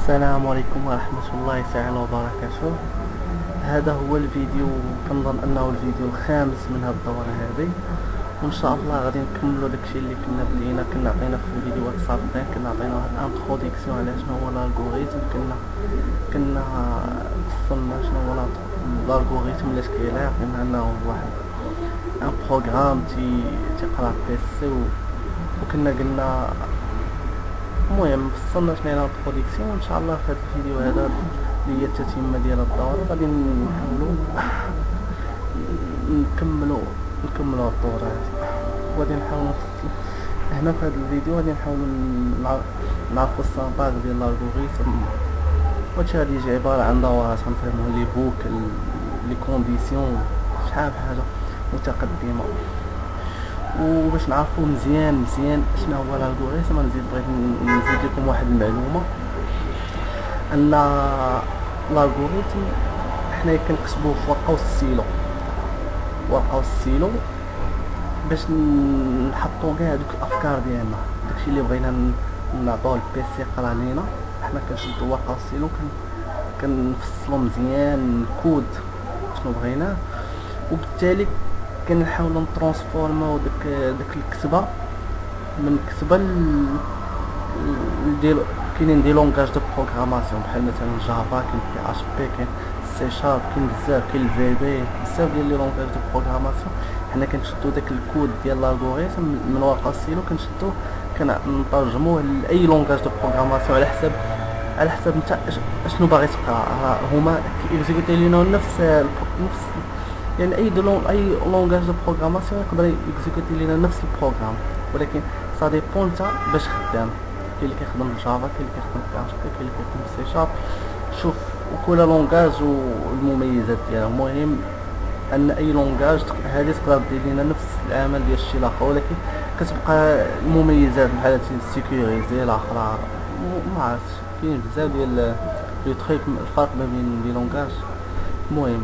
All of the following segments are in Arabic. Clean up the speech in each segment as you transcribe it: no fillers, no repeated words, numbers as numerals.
السلام عليكم ورحمة الله تعالى وبركاته. هذا هو الفيديو، كنظن انه الفيديو الخامس من هذه الدورة هذه، وان شاء الله غادي نكملوا داكشي اللي كنا بدينا. كنا عطينا في الفيديوات السابقين، كنا عطينا واحد انتروديكسيون على شنو هو الالغوريثم، كنا وصلنا شنو هو الالغوريثم اللي كيلاق، قلنا انه واحد ان بروغرام تيقرا بيسي، وكنا قلنا المهم فصلنا شنو هي البرودكسيون. وان شاء الله في هذا الفيديو هذا اللي هي التتمه ديال الدوره غادي نكملوا الدوره هذه، وغادي نحاول نفصل هنا في هذا الفيديو. غادي نحاول نعرفوا الساباغ ديال الالغوريثم، وهادشي غادي يجي عباره عن دورات غنفهموا لي بوك لي كونديسيون، شحال حاجه متقدمه. وباش نعرفوا مزيان شنو هو الالغوريثم، بغيت نزيد لكم واحد المعلومه، ان الالغوريثم حنا كنكتبوه في ورقه والستيلو باش نحطوا كاع دوك الافكار ديالنا، داكشي اللي بغينا نعطوه البيسي يقرا لينا. حنا كنشدوا ورقه والستيلو كنفصلوا مزيان الكود شنو بغيناه، وبالتالي كنحاولوا نترانسفورماو داك الكتبه من كتبه ديال كاينين دي لونغاج دو بروغراماسيون بحال مثلا جافا، كاين بي اش بي، كاين سي شارب، كاين بزاف، كاين الفي بي، بزاف ديال لي لونغاج دو بروغراماسيون. حنا كنشدو داك الكود ديال الالغوريثم من ورقه ستيلو، كنشدوه كنترجموه لاي لونغاج دو بروغراماسيون على حسب نتا شنو باغي تقرا. هما كيكزيكوتي لينا نفس يعني اي لونغاج دو بروغراماسيون يقدر يكزيكوتي لينا نفس البروغرام، ولكن سا ديبون نتا باش خدام. كاين اللي كيخدم بالجافا، كاين اللي كيخدم بالPHP، كاين اللي كيخدم بالسي شارب. شوف، وكل لونغاج والمميزات ديالها. المهم ان اي لونغاج هذه تقدر دير لينا نفس العمل ديال الشي لاخر، ولكن كتبقى المميزات بحال السيكوريزي الاخرى. ما عرفتش، كاين بزاف ديال لي تريك الفرق ما بين لي لونغاج. المهم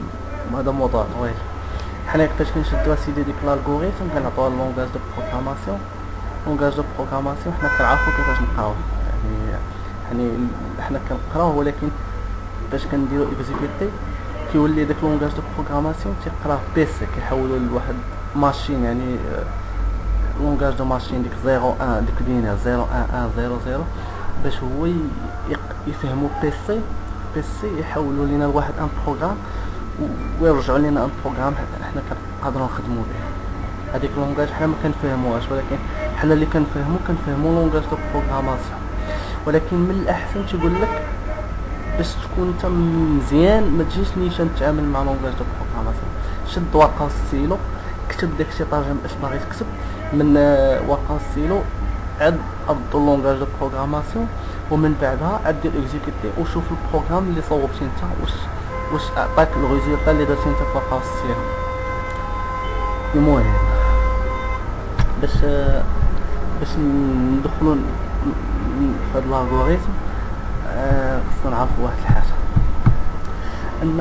هذا موضوع طويل. حنا كيفاش كنشدو اسيدي ديك الالغوريثم، كنعطوها لونغاج دو بروغراماسيون. لونغاج دو بروغراماسيون حنا كنعرفو كيفاش نقراوه، يعني حنا كنقراوه، ولكن باش كنديرو اكزيكوتي كيولي داك لونغاج دو بروغراماسيون تيقراه بيسي، كيحولو لواحد ماشين، يعني لونغاج دو ماشين ديك 01 ديك بينير 0110 باش هو يفهمو بيسي يحولوا لينا لواحد ان بروغرام ويرجعوا لنا ان بروغرام حنا كنقدروا نخدموا به. هذيك لونغاج حنا ما كنفهموهاش، ولكن حنا اللي كنفهموا لونغاج دو بروغراماسيون. ولكن من الاحسن تيقول لك باش تكون انت مزيان ما تجيش نيشان تتعامل مع لونغاج دو بروغراماسيون، شد ورقه وستيلو، كتب داكشي ترجم اش باغي تكتب من ورقه وستيلو، عاد ردو لونغاج دو بروغراماسيون، ومن بعدها عاد دير اكزيكوتي وشوف البروغرام اللي صوبتي انت واش عطاك الريزولطا اللي درتي انت في ورقه وستيلو. المهم باش ندخلوا في هذا الالغوريثم، خصنا نعرفوا واحد الحاجه، ان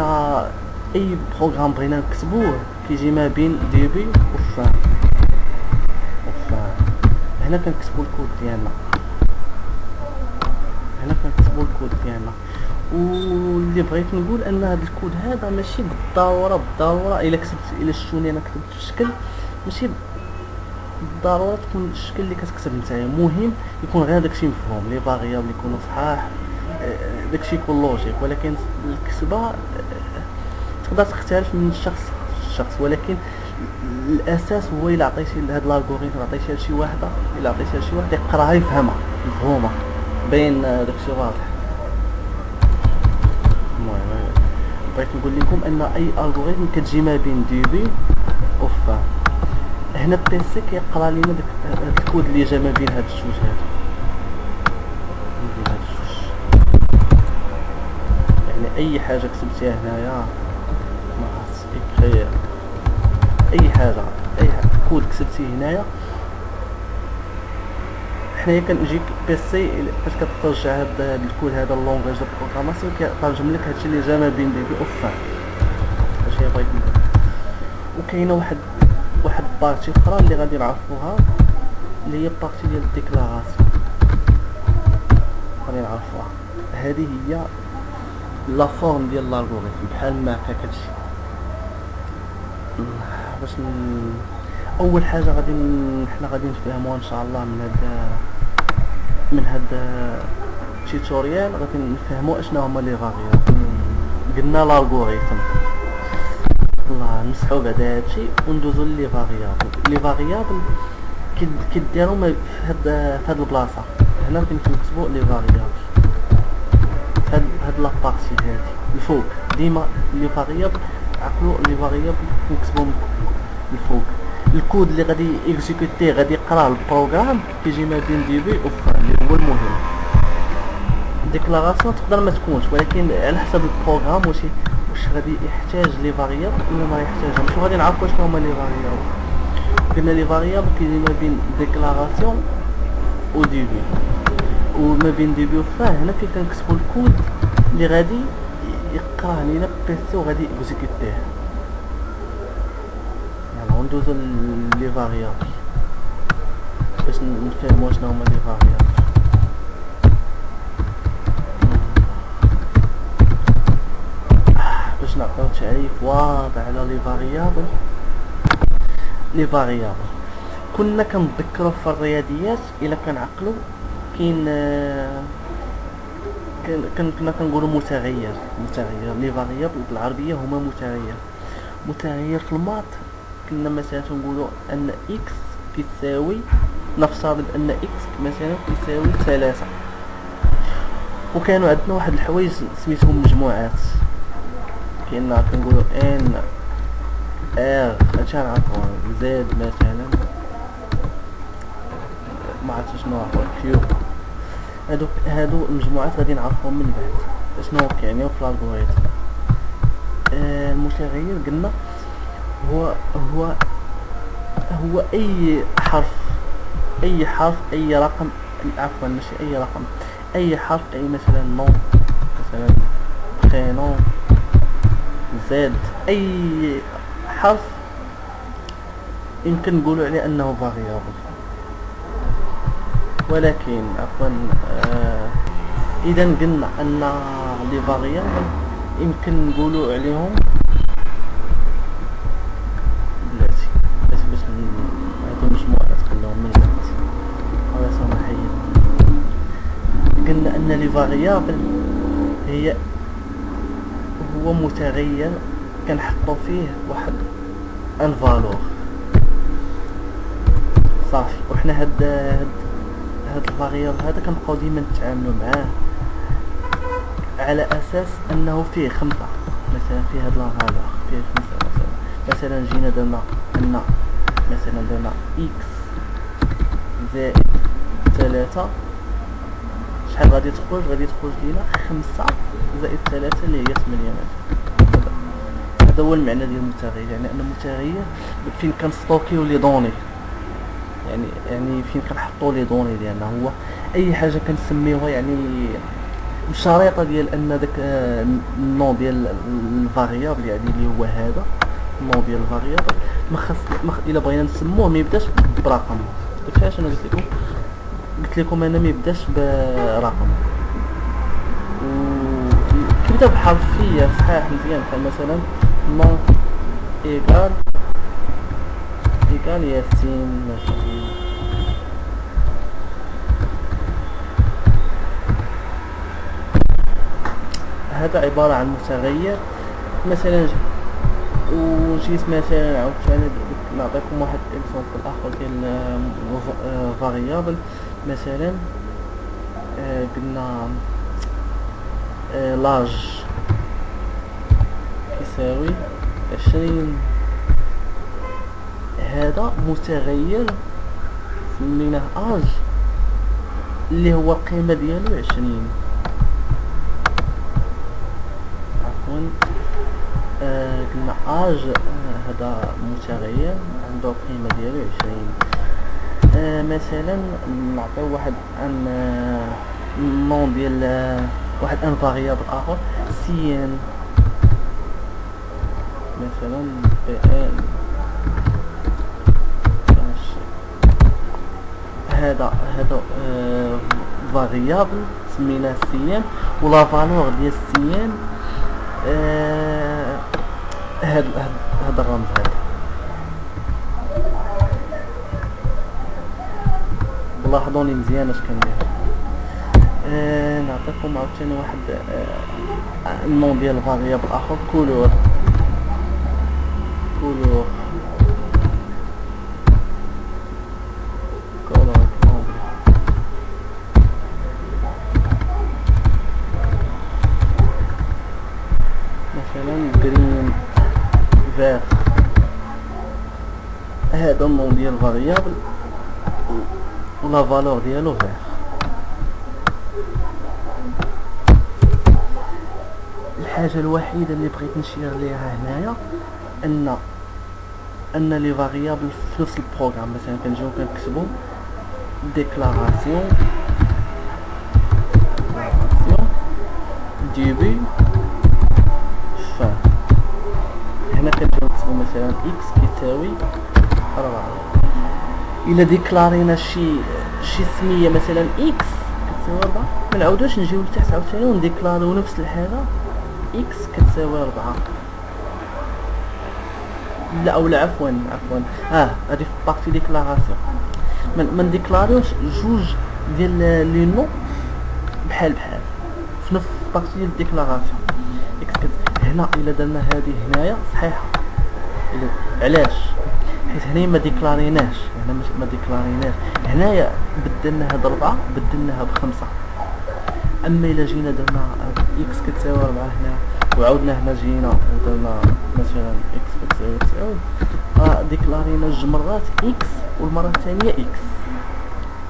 اي بروغرام بغينا نكتبوه كيجي ما بين ديبي وفان. هنا كنكتبوا الكود ديالنا، واللي بغيت نقول ان هذا الكود هذا ماشي بالضروره الا شفتوني انا كتبت في الشكل، ماشي بالضروره تكون الشكل اللي كتكتب نتايا. مهم يكون غير داكشي مفهوم، لي فاريابل يكونوا صحاح، داكشي يكون لوجيك. ولكن الكتابه تقدر تختلف من شخص لشخص، ولكن الاساس هو الا عطيتي لهاد الالغوريثم، عطيتيها لشي واحد يقراها يفهمها مفهومه بين داكشي واضح. المهم بغيت نقول لكم ان اي الغوريثم كتجي ما بين ديبي وفان. هنا البيسي كيقرا لينا داك الكود اللي جا ما بين هاد الجوج يعني اي حاجه كتبتيها هنايا، ما عرفتش اي حاجه كود كتبتيه هنايا، حنايا كنجيك بيسي فاش كترجع هذا الكود هذا اللونغاج دو بروغراماسيون كيترجم لك هادشي اللي جا ما بين ديبي وفان. هادشي بغيت نقول. وكاينه واحد بارتي اخرى اللي غادي نعرفوها، اللي هي بارتي ديال الديكلاراسيون. غادي نعرفوها. هذه هي لا فورم ديال الالغوريثم بحال ما هكا كتجي. باش اول حاجه حنا غادي نفهموها ان شاء الله من هذا التيتوريال، غادي نفهموا اشنا هما لي فاريابل. قلنا الالغوريثم، الله نمسحوا بعدا هادشي وندوزو لي فاريابل. لي فاريابل كيديروا في هاد البلاصه هنا فين كنكتبوا لي فاريابل، هاد لابارتي هادي الفوق. ديما لي فاريابل عقلوا لي فاريابل كنكتبوهم الفوق. الكود اللي غادي اكزيكوتي غادي يقرا البروغرام كيجي ما بين ديبي و فان اللي هو المهم. ديكلاراسيون تقدر ما تكونش، ولكن على حسب البروغرام واش غادي يحتاج لي فاريابل ولا ما يحتاجهمش. وغادي نعرفوا شنو هما لي فاريابل. قلنا لي فاريابل كيجي ما بين ديكلاراسيون و ديبي، وما بين ديبي و فان هنا فين كنكتبوا الكود اللي غادي يقراه لينا بيسي وغادي اكزيكوتيه. يلا ندوزو لي فاريابل باش نفهموا شنو هما لي فاريابل. باش نعطيو تعريف واضح على لي فاريابل. لي فاريابل كنا كنذكروا في الرياضيات الا كنعقلوا كنا كنقولوا متغير. لي فاريابل بالعربيه هما متغير في الماط كنا مثلا نقولوا ان اكس كيساوي، نفترض ان اكس مثلا كيساوي 3، وكانوا عندنا واحد الحوايج سميتهم مجموعات. كنا كنقولوا ان ار عشان نعرفوا زد مثلا ما عرفتش شنو هو كيو. هادو المجموعات غادي نعرفهم من بعد شنو كيعنيو في الالغوريثم. المتغير قلنا هو اي حرف اي رقم، عفوا ماشي اي رقم، اي حرف، اي مثلا نون، مثلا برينون، زد، اي حرف يمكن نقولوا عليه انه فاريابل. ولكن عفوا اذا قلنا ان لي فاريابل يمكن نقولوا عليهم بلاتي باش هادو مجموعات خليهم من بعد هذا سامحين. قلنا ان لي فاريابل هو متغير كنحطو فيه واحد ان فالور صافي، وحنا هاد الفاريابل هذا كنبقاو ديما نتعاملوا معاه على اساس انه فيه 5. مثلا فيه هاد لا فالور فيه 5. مثلا جينا درنا ان مثلا درنا اكس زائد 3، شحال غادي تخرج لينا 5 زائد 3 اللي هي 8 مثلا. هذا هو المعنى ديال المتغير، يعني ان المتغير فين كنستوكيو لي دوني، يعني فين كنحطوا لي دوني ديالنا. هو اي حاجه كنسميوها يعني الشريطه ديال ان داك النون ديال الفاريابل، يعني اللي هو هذا النون ديال الفاريابل ما الا بغينا نسموه ما يبداش برقم. كيفاش انا قلت لكم انا ما يبداش برقم، كيبدا بحرفيه صحيح مزيان، بحال مثلا نون ايكال ياسين مثلا. هذا عبارة عن متغير مثلا. وجيت مثلا عاوتاني نعطيكم واحد اكزومبل اخر ديال فاريابل. مثلا قلنا لاج يساوي 20. هذا متغير سميناه اج اللي هو القيمة ديالو 20. عفوا قلنا اج هذا متغير عنده القيمة ديالو 20. مثلا نعطيو واحد ان نون ديال واحد ان فاريابل اخر سين مثلا بان. هذا فاريابل سميناه السيام، ولا فالور ديال السيام هاد الرمز هذا. لاحظوني مزيان اش كندير. نعطيكم عاوتاني واحد النون ديال الفاريابل اخر، كولور مثلا جرين فير. هذا النون ديال الفاريابل ولا فالور ديالو فير. الحاجه الوحيده اللي بغيت نشير ليها هنايا ان لي فاريابل في نفس البروغرام، مثلا كنجيو كنكتبوا ديكلاراسيون ديبي فان. هنا كنجيو نكتبوا مثلا اكس كيساوي 4. الا ديكلارينا شي سميه مثلا اكس كتساوي 4، ما نعاودوش نجيو لتحت عاوتاني ونديكلاريو نفس الحاجه اكس كتساوي 4. لا اولا عفوا هذه في بارتي ديكلاراسيون ما نديكلاريوش جوج ديال لي نو بحال في نفس بارتي ديال الديكلاراسيون. هنا الا درنا هذه هنايا صحيحه. علاش؟ حيت هنايا ما ديكلاريناش، هنايا بدلنا هاد 4 بدلناها ب5. اما الا جينا درنا اكس كتساوي 4 هنا وعاودنا هنا جينا ودرنا مثلا اكس كتساوي 9، ديكلارينا جوج مرات اكس والمره الثانيه اكس،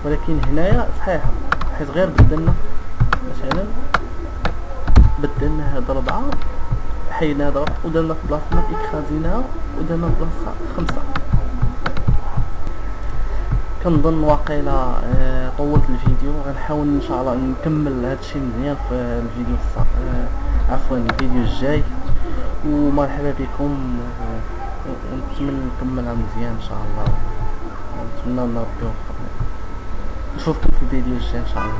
ولكن هنايا صحيحه حيت غير بدلنا مثلا هاد 4 حيدنا هاد 4 ودرنا في بلاصتنا اكس خازينها ودرنا في بلاصتها 5. كنظن واقيلا طولت الفيديو. غنحاول ان شاء الله نكمل هادشي مزيان في الفيديو الفيديو الجاي، ومرحبا بكم، ونتمنى نكملها مزيان ان شاء الله، ونتمنى ان ربي يوفقنا. نشوفكم في الفيديو الجاي ان شاء الله.